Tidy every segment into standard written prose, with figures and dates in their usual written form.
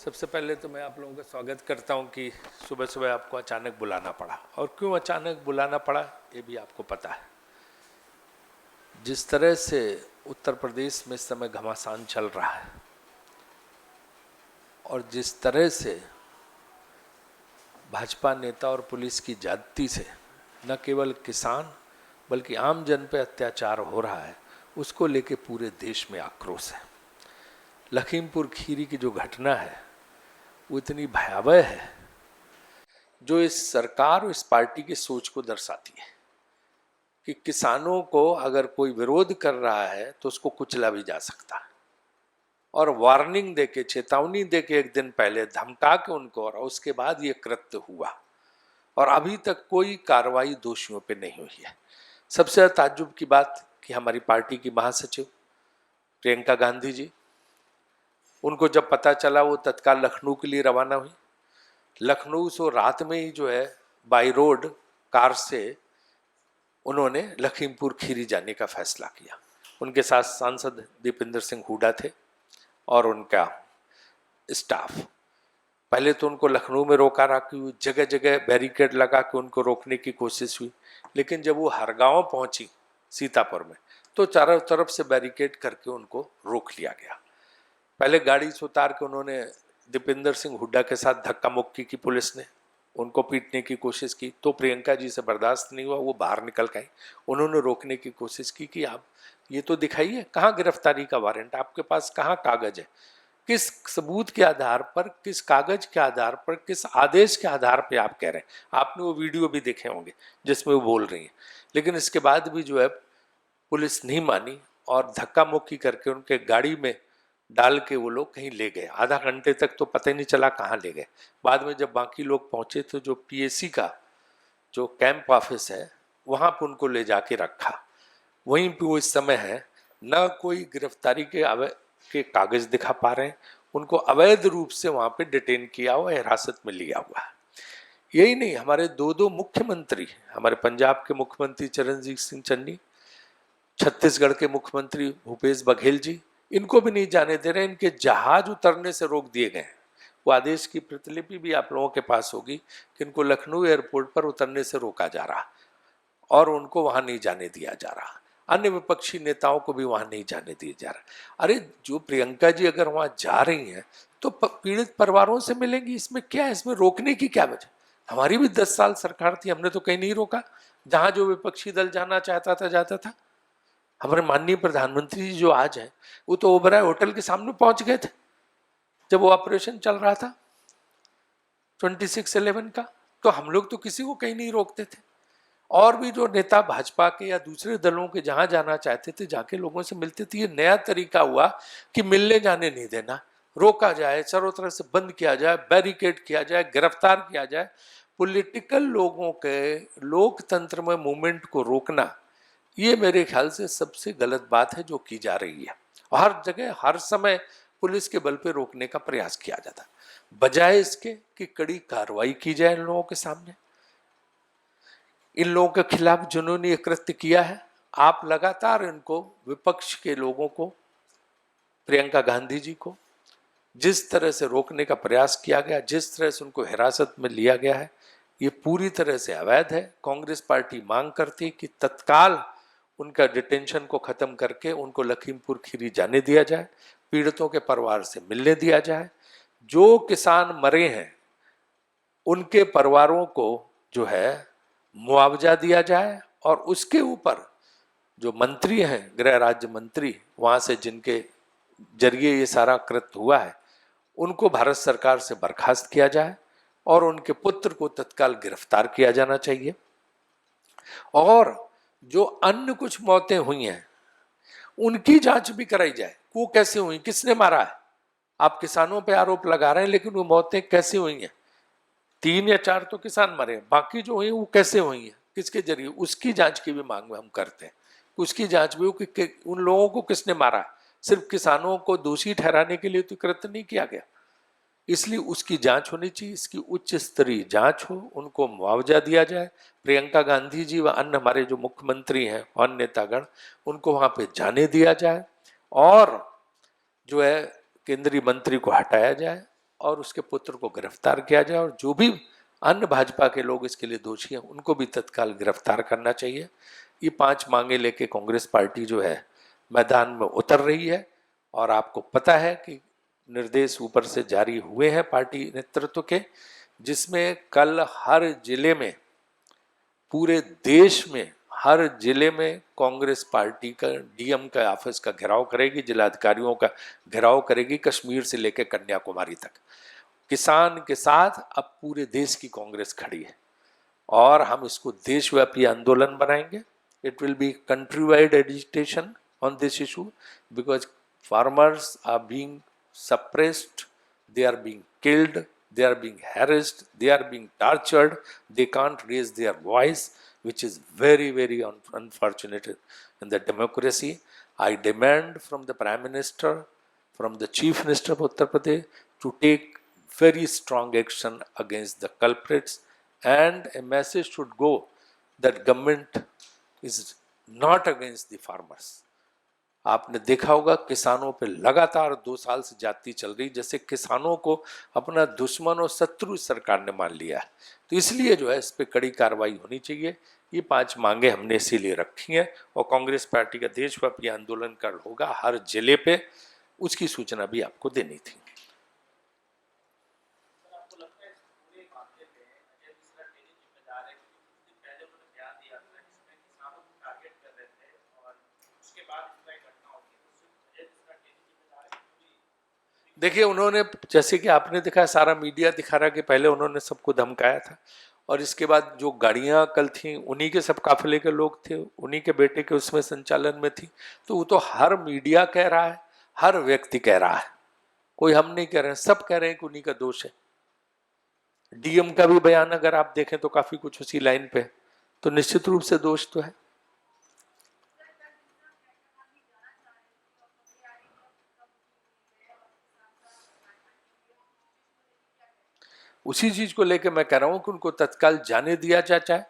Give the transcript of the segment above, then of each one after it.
सबसे पहले तो मैं आप लोगों का स्वागत करता हूं कि सुबह सुबह आपको अचानक बुलाना पड़ा, और क्यों अचानक बुलाना पड़ा ये भी आपको पता है। जिस तरह से उत्तर प्रदेश में इस समय घमासान चल रहा है और जिस तरह से भाजपा नेता और पुलिस की ज्यादती से न केवल किसान बल्कि आम जन पर अत्याचार हो रहा है, उसको लेके पूरे देश में आक्रोश है। लखीमपुर खीरी की जो घटना है वो इतनी भयावह है जो इस सरकार और इस पार्टी की सोच को दर्शाती है कि किसानों को अगर कोई विरोध कर रहा है तो उसको कुचला भी जा सकता है, और वार्निंग देके, चेतावनी देके एक दिन पहले धमका के उनको, और उसके बाद ये कृत्य हुआ और अभी तक कोई कार्रवाई दोषियों पे नहीं हुई है। सबसे ताज्जुब की बात कि हमारी पार्टी की महासचिव प्रियंका गांधी जी, उनको जब पता चला वो तत्काल लखनऊ के लिए रवाना हुई। लखनऊ से रात में ही जो है बाई रोड कार से उन्होंने लखीमपुर खीरी जाने का फैसला किया। उनके साथ सांसद दीपेंद्र सिंह हुड्डा थे और उनका स्टाफ। पहले तो उनको लखनऊ में रोका रखी हुई, जगह जगह बैरिकेड लगा के उनको रोकने की कोशिश हुई, लेकिन जब वो हरगांव पहुंची सीतापुर में तो चारों तरफ से बैरिकेड करके उनको रोक लिया गया। पहले गाड़ी से उतार के उन्होंने दीपेंद्र सिंह हुड्डा के साथ धक्का मुक्की की, पुलिस ने उनको पीटने की कोशिश की तो प्रियंका जी से बर्दाश्त नहीं हुआ, वो बाहर निकल गई। उन्होंने रोकने की कोशिश की कि आप ये तो दिखाइए, कहाँ गिरफ्तारी का वारंट, आपके पास कहाँ कागज है, किस सबूत के आधार पर, किस कागज के आधार पर, किस आदेश के आधार पर आप कह रहे हैं। आपने वो वीडियो भी देखे होंगे जिसमें वो बोल रही हैं, लेकिन इसके बाद भी जो है पुलिस नहीं मानी और धक्का मुक्की करके उनके गाड़ी में डाल के वो लोग कहीं ले गए। आधा घंटे तक तो पता ही नहीं चला कहाँ ले गए। बाद में जब बाकी लोग पहुंचे तो जो पीएसी का जो कैंप ऑफिस है वहां पर उनको ले जाके रखा। वहीं पे वो इस समय है, न कोई गिरफ्तारी के कागज दिखा पा रहे हैं, उनको अवैध रूप से वहां पे डिटेन किया हुआ, हिरासत में लिया हुआ है। यही नहीं, हमारे दो मुख्यमंत्री, हमारे पंजाब के मुख्यमंत्री चरणजीत सिंह चन्नी, छत्तीसगढ़ के मुख्यमंत्री भूपेश बघेल जी, इनको भी नहीं जाने दे रहे। इनके जहाज उतरने से रोक दिए गए। वो आदेश की प्रतिलिपि भी आप लोगों के पास होगी कि इनको लखनऊ एयरपोर्ट पर उतरने से रोका जा रहा और उनको वहां नहीं जाने दिया जा रहा। अन्य विपक्षी नेताओं को भी वहां नहीं जाने दिया जा रहा। अरे जो प्रियंका जी अगर वहां जा रही हैं तो पीड़ित परिवारों से मिलेंगी, इसमें क्या है, इसमें रोकने की क्या वजह। हमारी भी 10 साल सरकार थी, हमने तो कहीं नहीं रोका। जहां जो विपक्षी दल जाना चाहता था जाता था। हमारे माननीय प्रधानमंत्री जी जो आज हैं वो तो ओबराय होटल के सामने पहुंच गए थे जब वो ऑपरेशन चल रहा था 26/11 का, तो हम लोग तो किसी को कहीं नहीं रोकते थे। और भी जो नेता भाजपा के या दूसरे दलों के जहां जाना चाहते थे जाके लोगों से मिलते थे। ये नया तरीका हुआ कि मिलने जाने नहीं देना, रोका जाए, चारों तरफ से बंद किया जाए, बैरिकेड किया जाए, गिरफ्तार किया जाए। पॉलिटिकल लोगों के लोकतंत्र में मूवमेंट को रोकना, ये मेरे ख्याल से सबसे गलत बात है जो की जा रही है। हर जगह हर समय पुलिस के बल पे रोकने का प्रयास किया जाता, बजाय इसके कि कड़ी कार्रवाई की जाए इन लोगों के सामने। इन लोगों के खिलाफ जिन्होंने ये कृत्य किया है, आप लगातार इनको, विपक्ष के लोगों को, प्रियंका गांधी जी को जिस तरह से रोकने का प्रयास किया गया, जिस तरह से उनको हिरासत में लिया गया है, ये पूरी तरह से अवैध है। कांग्रेस पार्टी मांग करती कि तत्काल उनका डिटेंशन को खत्म करके उनको लखीमपुर खीरी जाने दिया जाए, पीड़ितों के परिवार से मिलने दिया जाए। जो किसान मरे हैं उनके परिवारों को जो है मुआवजा दिया जाए, और उसके ऊपर जो मंत्री हैं, गृह राज्य मंत्री, वहां से जिनके जरिए ये सारा कृत्य हुआ है, उनको भारत सरकार से बर्खास्त किया जाए और उनके पुत्र को तत्काल गिरफ्तार किया जाना चाहिए। और जो अन्य कुछ मौतें हुई हैं उनकी जांच भी कराई जाए, वो कैसे हुई, किसने मारा है। आप किसानों पे आरोप लगा रहे हैं, लेकिन वो मौतें कैसे हुई हैं। 3 या 4 तो किसान मरे, बाकी जो हुई वो कैसे हुई हैं, किसके जरिए, उसकी जांच की भी मांग हम करते हैं। उसकी जांच भी हो कि उन लोगों को किसने मारा। सिर्फ किसानों को दोषी ठहराने के लिए तो कृत्य नहीं किया गया, इसलिए उसकी जांच होनी चाहिए। इसकी उच्च स्तरीय जांच हो, उनको मुआवजा दिया जाए। प्रियंका गांधी जी व अन्य हमारे जो मुख्यमंत्री हैं और नेतागण, उनको वहां पे जाने दिया जाए और जो है केंद्रीय मंत्री को हटाया जाए और उसके पुत्र को गिरफ्तार किया जाए, और जो भी अन्य भाजपा के लोग इसके लिए दोषी हैं उनको भी तत्काल गिरफ्तार करना चाहिए। ये 5 मांगे लेके कांग्रेस पार्टी जो है मैदान में उतर रही है, और आपको पता है कि निर्देश ऊपर से जारी हुए हैं पार्टी नेतृत्व के, जिसमें कल हर जिले में, पूरे देश में हर जिले में कांग्रेस पार्टी का डीएम का ऑफिस का घेराव करेगी, जिलाधिकारियों का घेराव करेगी, कश्मीर से लेकर कन्याकुमारी तक। किसान के साथ अब पूरे देश की कांग्रेस खड़ी है, और हम इसको देशव्यापी आंदोलन बनाएंगे। It will be country wide agitation on this issue, because farmers are being suppressed, they are being killed, they are being harassed, they are being tortured, they can't raise their voice, which is very, very unfortunate in the democracy. I demand from the Prime Minister, from the Chief Minister of Uttar Pradesh to take very strong action against the culprits, and a message should go that government is not against the farmers. आपने देखा होगा किसानों पे लगातार 2 साल से जाती चल रही, जैसे किसानों को अपना दुश्मन और शत्रु सरकार ने मान लिया है। तो इसलिए जो है इस पे कड़ी कार्रवाई होनी चाहिए। ये 5 मांगे हमने इसीलिए रखी हैं, और कांग्रेस पार्टी का देशव्यापी आंदोलन कर होगा हर जिले पे, उसकी सूचना भी आपको देनी थी। देखिए, उन्होंने, जैसे कि आपने देखा, सारा मीडिया दिखा रहा कि पहले उन्होंने सबको धमकाया था, और इसके बाद जो गाड़ियां कल थी उन्हीं के सब काफिले के लोग थे, उन्हीं के बेटे के उसमें संचालन में थी। तो वो तो हर मीडिया कह रहा है, हर व्यक्ति कह रहा है, कोई हम नहीं कह रहे हैं, सब कह रहे हैं कि उन्हीं का दोष है। डीएम का भी बयान अगर आप देखें तो काफी कुछ उसी लाइन पे, तो निश्चित रूप से दोष तो है। उसी चीज को लेकर मैं कह रहा हूं कि उनको तत्काल जाने दिया जाए, चाहे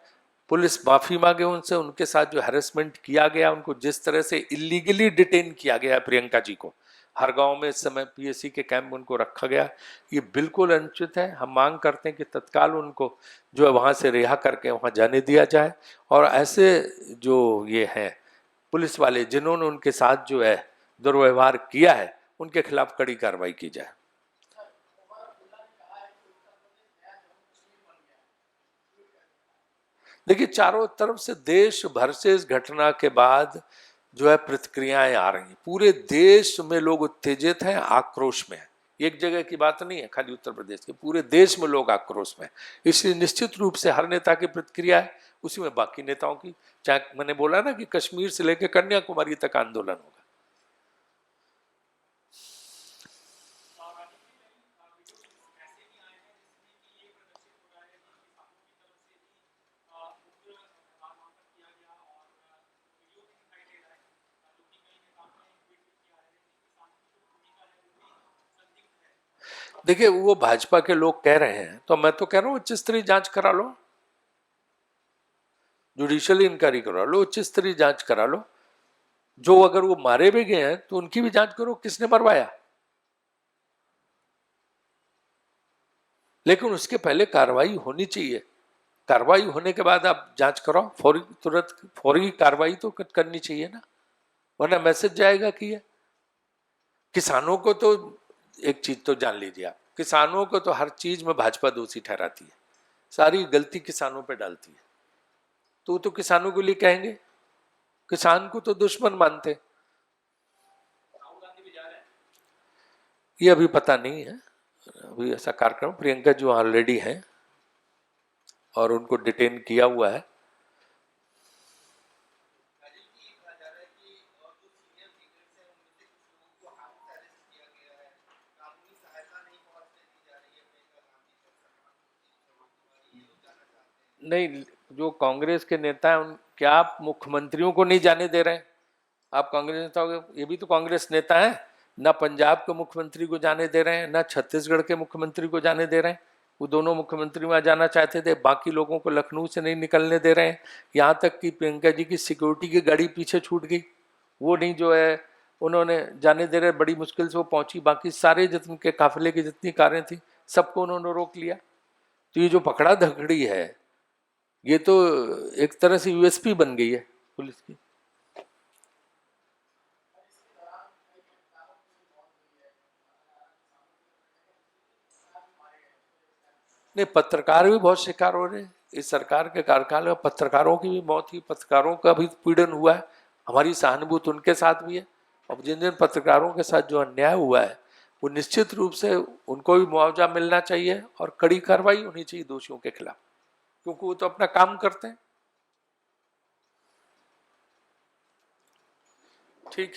पुलिस माफी मांगे उनसे, उनके साथ जो हैरेसमेंट किया गया, उनको जिस तरह से इलीगली डिटेन किया गया प्रियंका जी को, हर गांव में इस समय पीएससी के कैंप उनको रखा गया, ये बिल्कुल अनुचित है। हम मांग करते हैं कि तत्काल उनको जो है वहां से रिहा करके वहां जाने दिया जाए, और ऐसे जो ये हैं पुलिस वाले जिन्होंने उनके साथ जो है दुर्व्यवहार किया है, उनके खिलाफ कड़ी कार्रवाई की जाए। देखिए, चारों तरफ से देश भर से इस घटना के बाद जो है प्रतिक्रियाएं आ रही हैं, पूरे देश में लोग उत्तेजित हैं, आक्रोश में हैं। एक जगह की बात नहीं है खाली उत्तर प्रदेश के, पूरे देश में लोग आक्रोश में। इसलिए निश्चित रूप से हर नेता की प्रतिक्रिया है, उसी में बाकी नेताओं की, चाहे मैंने बोला ना कि कश्मीर से लेकर कन्याकुमारी तक आंदोलन होगा। देखिए, वो भाजपा के लोग कह रहे हैं, तो मैं तो कह रहा हूँ उच्च स्तरीय जांच करा लो, जुडिशियल इंक्वायरी करा लो, उच्च स्तरीय जांच करा लो। जो अगर वो मारे भी गए हैं तो उनकी भी जांच करो, किसने मरवाया। लेकिन उसके पहले कार्रवाई होनी चाहिए, कार्रवाई होने के बाद आप जांच कराओ, फौरी, तुरंत फौरी कार्रवाई तो करनी चाहिए ना, वरना मैसेज जाएगा कि ये किसानों को तो, एक चीज तो जान लीजिए आप, किसानों को तो हर चीज में भाजपा दोषी ठहराती है, सारी गलती किसानों पे डालती है। तो किसानों के लिए कहेंगे, किसान को तो दुश्मन मानते। ये अभी पता नहीं है, अभी ऐसा कार्यक्रम, प्रियंका जो ऑलरेडी है और उनको डिटेन किया हुआ है। नहीं, जो कांग्रेस के नेता हैं, उन क्या आप मुख्यमंत्रियों को नहीं जाने दे रहे हैं? आप कांग्रेस नेता हो, ये भी तो कांग्रेस नेता है ना, पंजाब के मुख्यमंत्री को जाने दे रहे हैं, ना छत्तीसगढ़ के मुख्यमंत्री को जाने दे रहे हैं। वो दोनों मुख्यमंत्री वहां जाना चाहते थे, बाकी लोगों को लखनऊ से नहीं निकलने दे रहे हैं। यहाँ तक कि प्रियंका जी की सिक्योरिटी की गाड़ी पीछे छूट गई, वो नहीं जो है उन्होंने जाने दे रहे, बड़ी मुश्किल से वो पहुंची, बाकी सारे जितने के काफिले की जितनी कारें थी सबको उन्होंने रोक लिया। तो ये जो पकड़ा धकड़ी है ये तो एक तरह से यूएसपी बन गई है पुलिस की। नहीं, पत्रकार भी बहुत शिकार हो रहे हैं इस सरकार के कार्यकाल में। पत्रकारों की भी मौत हुई, पत्रकारों का भी पीड़न हुआ है, हमारी सहानुभूति उनके साथ भी है। अब जिन जिन पत्रकारों के साथ जो अन्याय हुआ है वो निश्चित रूप से उनको भी मुआवजा मिलना चाहिए और कड़ी कार्रवाई होनी चाहिए दोषियों के खिलाफ, क्योंकि वो तो अपना काम करते हैं। ठीक।